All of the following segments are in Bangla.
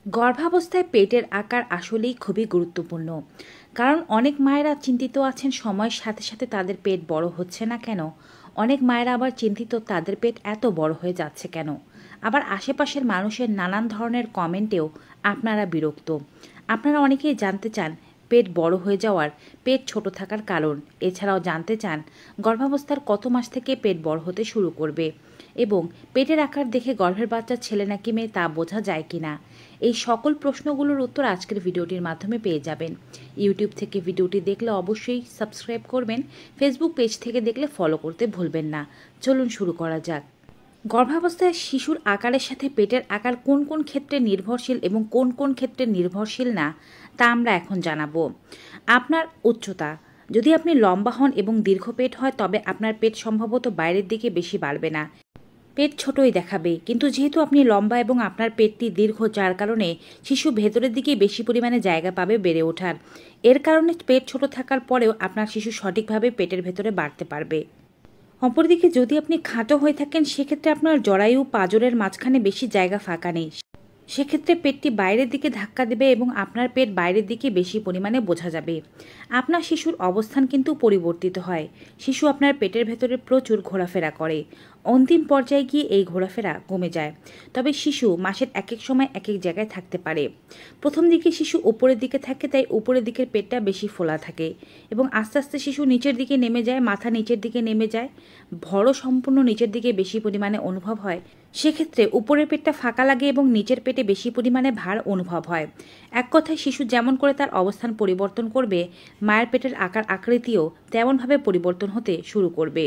গর্ভাবস্থায় পেটের আকার আসলেই খুবই গুরুত্বপূর্ণ। কারণ অনেক মায়েরা চিন্তিত আছেন সময়ের সাথে সাথে তাদের পেট বড় হচ্ছে না কেন। অনেক মায়েরা আবার চিন্তিত তাদের পেট এত বড় হয়ে যাচ্ছে কেন। আবার আশেপাশের মানুষের নানান ধরনের কমেন্টেও আপনারা বিরক্ত। আপনারা অনেকেই জানতে চান পেট বড় হয়ে যাওয়ার, পেট ছোট থাকার কারণ। এছাড়াও জানতে চান গর্ভাবস্থার কত মাস থেকে পেট বড় হতে শুরু করবে এবং পেটের আকার দেখে গর্ভের বাচ্চা ছেলে নাকি মেয়ে তা বোঝা যায় কিনা। এই সকল প্রশ্নগুলোর উত্তর আজকের ভিডিওটির মাধ্যমে পেয়ে যাবেন। ইউটিউব থেকে ভিডিওটি দেখলে অবশ্যই সাবস্ক্রাইব করবেন, ফেসবুক পেজ থেকে দেখলে ফলো করতে ভুলবেন না। চলুন শুরু করা যাক। গর্ভাবস্থায় শিশুর আকারের সাথে পেটের আকার কোন কোন ক্ষেত্রে নির্ভরশীল এবং কোন কোন ক্ষেত্রে নির্ভরশীল না তা আমরা এখন জানাবো। আপনার উচ্চতা, যদি আপনি লম্বা হন এবং দীর্ঘ পেট হয় তবে আপনার পেট সম্ভবত বাইরের দিকে বেশি বাড়বে না, পেট ছোটই দেখাবে। কিন্তু যেহেতু আপনি লম্বা এবং আপনার পেটটি দীর্ঘ, যার কারণে শিশু ভেতরের দিকে বেশি পরিমাণে জায়গা পাবে বেড়ে ওঠার। এর কারণে পেট ছোট থাকার পরেও আপনার শিশু সঠিকভাবে পেটের ভেতরে বাড়তে পারবে। অপরদিকে যদি আপনি খাটো হয়ে থাকেন সেক্ষেত্রে আপনার জরায়ু পাঁজরের মাঝখানে বেশি জায়গা ফাঁকা নেই, সেক্ষেত্রে পেটটি বাইরের দিকে ধাক্কা দেবে এবং আপনার পেট বাইরের দিকে বেশি পরিমাণে বোঝা যাবে। আপনার শিশুর অবস্থান কিন্তু পরিবর্তিত হয়। শিশু আপনার পেটের ভেতরে প্রচুর ঘোরাফেরা করে, অন্তিম পর্যায়ে গিয়ে এই ঘোরাফেরা কমে যায়। তবে শিশু মাসের এক এক সময় এক এক জায়গায় থাকতে পারে। প্রথম দিকে শিশু উপরের দিকে থাকে, তাই উপরের দিকের পেটটা বেশি ফোলা থাকে এবং আস্তে আস্তে শিশু নিচের দিকে নেমে যায়, মাথা নিচের দিকে নেমে যায়, ভরও সম্পূর্ণ নিচের দিকে বেশি পরিমাণে অনুভব হয়। সেক্ষেত্রে উপরের পেটটা ফাঁকা লাগে এবং নিচের পেটে বেশি পরিমাণে ভার অনুভব হয়। এক কথায় শিশু যেমন করে তার অবস্থান পরিবর্তন করবে, মায়ের পেটের আকার আকৃতিও তেমনভাবে পরিবর্তন হতে শুরু করবে।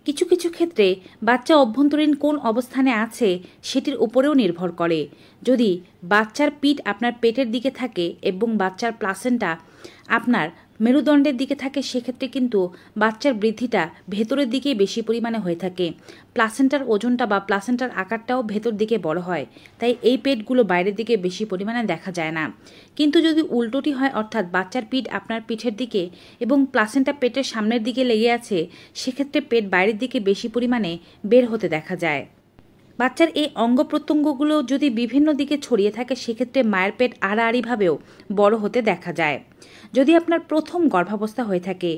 কিছু কিছু ক্ষেত্রে বাচ্চা অভ্যন্তরীণ কোন অবস্থানে আছে সেটির উপরেও নির্ভর করে। যদি বাচ্চার পিঠ আপনার পেটের দিকে থাকে এবং বাচ্চার প্লাসেন্টা আপনার মেরুদণ্ডের দিকে থাকে, সেক্ষেত্রে কিন্তু বাচ্চার বৃদ্ধিটা ভেতরের দিকে বেশি পরিমাণে হয়ে থাকে। প্লাসেন্টার ওজনটা বা প্লাসেন্টার আকারটাও ভেতর দিকে বড় হয়, তাই এই পেটগুলো বাইরের দিকে বেশি পরিমাণে দেখা যায় না। কিন্তু যদি উল্টোটি হয়, অর্থাৎ বাচ্চার পিঠ আপনার পিঠের দিকে এবং প্লাসেন্টা পেটের সামনের দিকে লেগে আছে, সেক্ষেত্রে পেট বাইরের দিকে বেশি পরিমাণে বের হতে দেখা যায়। বাচ্চার এই অঙ্গ প্রত্যঙ্গগুলো যদি বিভিন্ন দিকে ছড়িয়ে থাকে, সেক্ষেত্রে মায়ের পেট আড়াআড়িভাবেও বড় হতে দেখা যায়। যদি আপনার প্রথম গর্ভাবস্থা হয়ে থাকে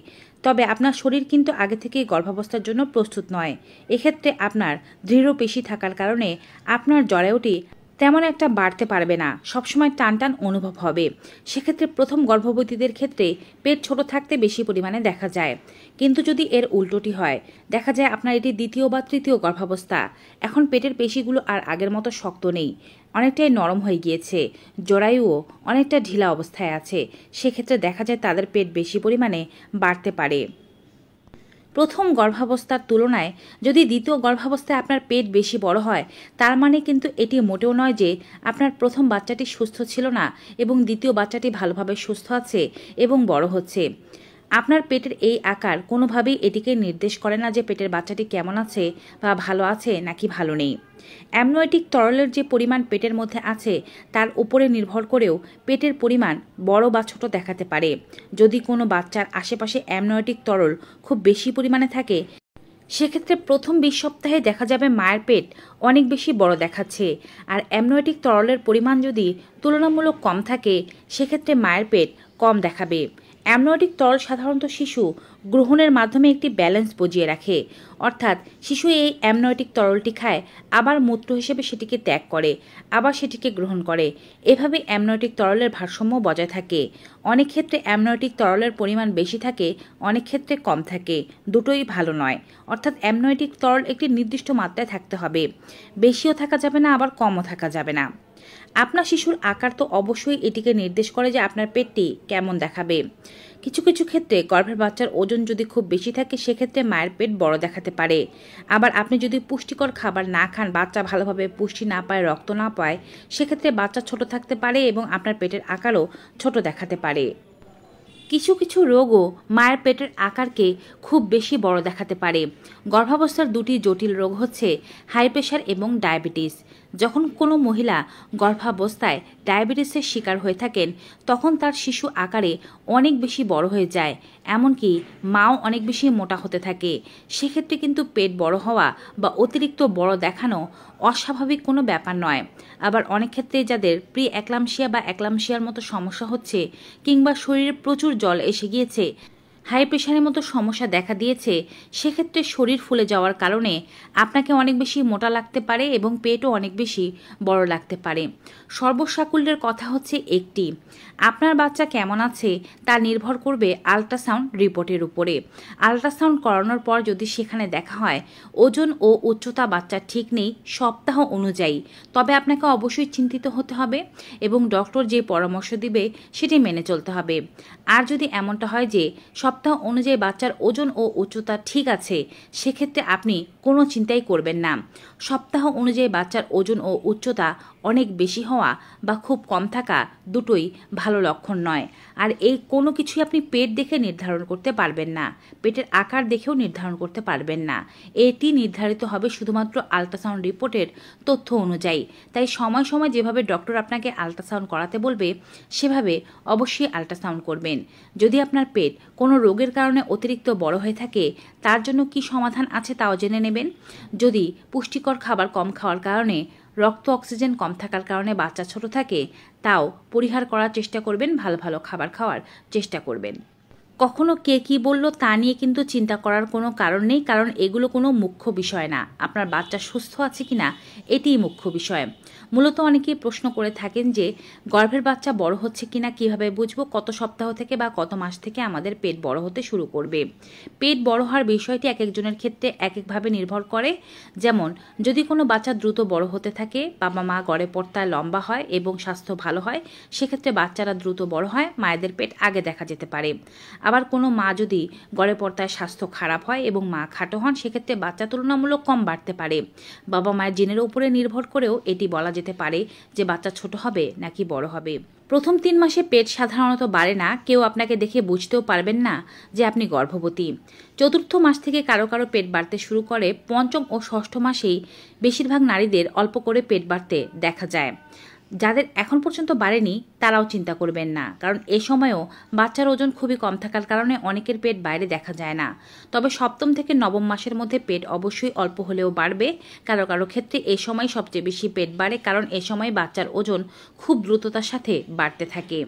তবে আপনার শরীর কিন্তু আগে থেকেই গর্ভাবস্থার জন্য প্রস্তুত নয়। এক্ষেত্রে আপনার দৃঢ় পেশি থাকার কারণে আপনার জরায়ুটি তেমন একটা বাড়তে পারবে না, সবসময় টান টান অনুভব হবে। সেক্ষেত্রে প্রথম গর্ভবতীদের ক্ষেত্রে পেট ছোট থাকতে বেশি পরিমাণে দেখা যায়। কিন্তু যদি এর উল্টোটি হয়, দেখা যায় আপনার এটি দ্বিতীয় বা তৃতীয় গর্ভাবস্থা, এখন পেটের পেশিগুলো আর আগের মতো শক্ত নেই, অনেকটাই নরম হয়ে গিয়েছে, জরায়ুও অনেকটা ঢিলা অবস্থায় আছে, সেক্ষেত্রে দেখা যায় তাদের পেট বেশি পরিমাণে বাড়তে পারে। প্রথম গর্ভাবস্থার তুলনায় যদি দ্বিতীয় গর্ভাবস্থায় আপনার পেট বেশি বড় হয়, তার মানে কিন্তু এটি মোটেও নয় যে আপনার প্রথম বাচ্চাটি সুস্থ ছিল না এবং দ্বিতীয় বাচ্চাটি ভালোভাবে সুস্থ আছে এবং বড় হচ্ছে। আপনার পেটের এই আকার কোনোভাবেই এটিকে নির্দেশ করে না যে পেটের বাচ্চাটি কেমন আছে বা ভালো আছে নাকি ভালো নেই। অ্যামনিওটিক তরলের যে পরিমাণ পেটের মধ্যে আছে তার উপরে নির্ভর করেও পেটের পরিমাণ বড় বা ছোট দেখাতে পারে। যদি কোনো বাচ্চার আশেপাশে অ্যামনিওটিক তরল খুব বেশি পরিমাণে থাকে, সেক্ষেত্রে প্রথম 20 সপ্তাহে দেখা যাবে মায়ের পেট অনেক বেশি বড় দেখাচ্ছে। আর অ্যামনিওটিক তরলের পরিমাণ যদি তুলনামূলক কম থাকে, সেক্ষেত্রে মায়ের পেট কম দেখাবে। অ্যামনিওটিক তরল সাধারণত শিশু গ্রহণের মাধ্যমে একটি ব্যালেন্স বজিয়ে রাখে, অর্থাৎ শিশু এই অ্যামনিওটিক তরলটি খায়, আবার মূত্র হিসেবে সেটিকে ত্যাগ করে, আবার সেটিকে গ্রহণ করে। এভাবে অ্যামনিওটিক তরলের ভারসাম্য বজায় থাকে। অনেক ক্ষেত্রে অ্যামনিওটিক তরলের পরিমাণ বেশি থাকে, অনেক ক্ষেত্রে কম থাকে, দুটোই ভালো নয়। অর্থাৎ অ্যামনিওটিক তরল একটি নির্দিষ্ট মাত্রায় থাকতে হবে, বেশিও থাকা যাবে না আবার কমও থাকা যাবে না। আপনার শিশুর আকার তো অবশ্যই এটিকে নির্দেশ করে যে আপনার পেটটি কেমন দেখাবে। কিছু কিছু ক্ষেত্রে গর্ভের বাচ্চার ওজন যদি খুব বেশি থাকে, সেক্ষেত্রে মায়ের পেট বড় দেখাতে পারে। আবার আপনি যদি পুষ্টিকর খাবার না খান, বাচ্চা ভালোভাবে পুষ্টি না পায়, রক্ত না পায়, সেক্ষেত্রে বাচ্চা ছোট থাকতে পারে এবং আপনার পেটের আকারও ছোট দেখাতে পারে। কিছু কিছু রোগও মায়ের পেটের আকারকে খুব বেশি বড় দেখাতে পারে। গর্ভাবস্থার দুটি জটিল রোগ হচ্ছে হাই প্রেশার এবং ডায়াবেটিস, যখন কোনো মহিলা গর্ভাবস্থায় ডায়াবেটিসের শিকার হয়ে থাকেন তখন তার শিশু আকারে অনেক বেশি বড় হয়ে যায়, এমনকি মাও অনেক বেশি মোটা হতে থাকে। সেক্ষেত্রে কিন্তু পেট বড় হওয়া বা অতিরিক্ত বড় দেখানো অস্বাভাবিক কোনো ব্যাপার নয়। আবার অনেক ক্ষেত্রে যাদের প্রি একলামশিয়া বা একলামশিয়ার মতো সমস্যা হচ্ছে কিংবা শরীরে প্রচুর জল এসে গিয়েছে, হাই প্রেশারের মতো সমস্যা দেখা দিয়েছে, সেক্ষেত্রে শরীর ফুলে যাওয়ার কারণে আপনাকে অনেক বেশি মোটা লাগতে পারে এবং পেটও অনেক বেশি বড় লাগতে পারে। সর্বসাকুল্যের কথা হচ্ছে একটি, আপনার বাচ্চা কেমন আছে তা নির্ভর করবে আল্ট্রাসাউন্ড রিপোর্টের উপরে। আল্ট্রাসাউন্ড করানোর পর যদি সেখানে দেখা হয় ওজন ও উচ্চতা বাচ্চার ঠিক নেই সপ্তাহ অনুযায়ী, তবে আপনাকে অবশ্যই চিন্তিত হতে হবে এবং ডক্টর যে পরামর্শ দিবে সেটি মেনে চলতে হবে। আর যদি এমনটা হয় যে সপ্তাহ অনুযায়ী বাচ্চার ওজন ও উচ্চতা ঠিক আছে, সেক্ষেত্রে আপনি কোনো চিন্তাই করবেন না। সপ্তাহ অনুযায়ী বাচ্চার ওজন ও উচ্চতা অনেক বেশি হওয়া বা খুব কম থাকা দুটোই ভালো লক্ষণ নয়। আর এই কোনো কিছুই আপনি পেট দেখে নির্ধারণ করতে পারবেন না, পেটের আকার দেখেও নির্ধারণ করতে পারবেন না। এটি নির্ধারিত হবে শুধুমাত্র আল্ট্রাসাউন্ড রিপোর্টের তথ্য অনুযায়ী। তাই সময় সময় যেভাবে ডক্টর আপনাকে আল্ট্রাসাউন্ড করাতে বলবে সেভাবে অবশ্যই আল্ট্রাসাউন্ড করবেন। যদি আপনার পেট কোনো রোগের কারণে অতিরিক্ত বড় হয়ে থাকে তার জন্য কি সমাধান আছে তাও জেনে নেবেন। যদি পুষ্টিকর খাবার কম খাওয়ার কারণে, রক্ত অক্সিজেন কম থাকার কারণে বাচ্চা ছোট থাকে, তাও পরিহার করার চেষ্টা করবেন, ভালো ভালো খাবার খাওয়ার চেষ্টা করবেন। কখনো কে কী বলল তা নিয়ে কিন্তু চিন্তা করার কোনো কারণ নেই, কারণ এগুলো কোনো মুখ্য বিষয় না। আপনার বাচ্চা সুস্থ আছে কিনা এটিই মুখ্য বিষয়। মূলত অনেকেই প্রশ্ন করে থাকেন যে গর্ভের বাচ্চা বড় হচ্ছে কিনা কিভাবে বুঝবো, কত সপ্তাহ থেকে বা কত মাস থেকে আমাদের পেট বড় হতে শুরু করবে। পেট বড় হওয়ার বিষয়টি এক একজনের ক্ষেত্রে এক একভাবে নির্ভর করে। যেমন যদি কোনো বাচ্চা দ্রুত বড় হতে থাকে, বাবা মা গড়ে পড়তায় লম্বা হয় এবং স্বাস্থ্য ভালো হয়, সেক্ষেত্রে বাচ্চারা দ্রুত বড় হয়, মায়েদের পেট আগে দেখা যেতে পারে। আবার কোনো মা যদি গড়ে পড়তায় স্বাস্থ্য খারাপ হয় এবং মা খাটো হন, সেক্ষেত্রে বাচ্চা তুলনামূলক কম বাড়তে পারে। বাবা মায়ের জিনের উপরে নির্ভর করেও এটি বলা যেতে পারে যে বাচ্চা ছোট হবে নাকি বড় হবে। প্রথম 3 মাসে পেট সাধারণত বাড়ে না, কেউ আপনাকে দেখে বুঝতেও পারবেন না যে আপনি গর্ভবতী। চতুর্থ মাস থেকে কারো কারো পেট বাড়তে শুরু করে। পঞ্চম ও ষষ্ঠ মাসেই বেশিরভাগ নারীদের অল্প করে পেট বাড়তে দেখা যায়। যাদের এখন পর্যন্ত বাড়েনি তারাও চিন্তা করবেন না, কারণ এ সময়েও বাচ্চার ওজন খুবই কম থাকার কারণে অনেকের পেট বাইরে দেখা যায় না। তবে সপ্তম থেকে নবম মাসের মধ্যে পেট অবশ্যই অল্প হলেও বাড়বে। কারো কারো ক্ষেত্রে এ সময় সবচেয়ে বেশি পেট বাড়ে, কারণ এ সময় বাচ্চার ওজন খুব দ্রুততার সাথে বাড়তে থাকে।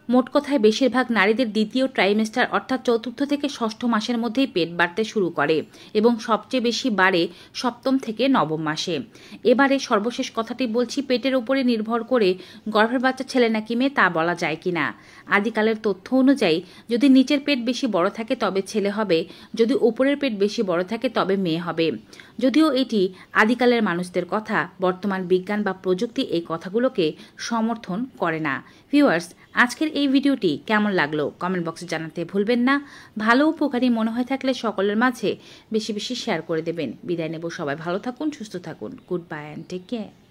মোট কথায় বেশিরভাগ নারীদের দ্বিতীয় ট্রাইমেস্টার অর্থাৎ চতুর্থ থেকে ষষ্ঠ মাসের মধ্যেই পেট বাড়তে শুরু করে এবং সবচেয়ে বেশি বাড়ে সপ্তম থেকে নবম মাসে। এবারে সর্বশেষ কথাটি বলছি, পেটের উপরে নির্ভর করে গর্ভের বাচ্চা ছেলে নাকি মেয়ে তা বলা যায় কিনা। আদিকালের তথ্য অনুযায়ী যদি নিচের পেট বেশি বড় থাকে তবে ছেলে হবে, যদি উপরের পেট বেশি বড় থাকে তবে মেয়ে হবে। যদিও এটি আদিকালের মানুষদের কথা, বর্তমান বিজ্ঞান বা প্রযুক্তি এই কথাগুলোকে সমর্থন করে না। ভিউয়ার্স, আজকের এই ভিডিওটি কেমন লাগলো কমেন্ট বক্সে জানাতে ভুলবেন না। ভালো উপকারী মনে হয়ে থাকলে সকলের মাঝে বেশি বেশি শেয়ার করে দেবেন। বিদায় নেব, সবাই ভালো থাকুন, সুস্থ থাকুন। Good bye and take care.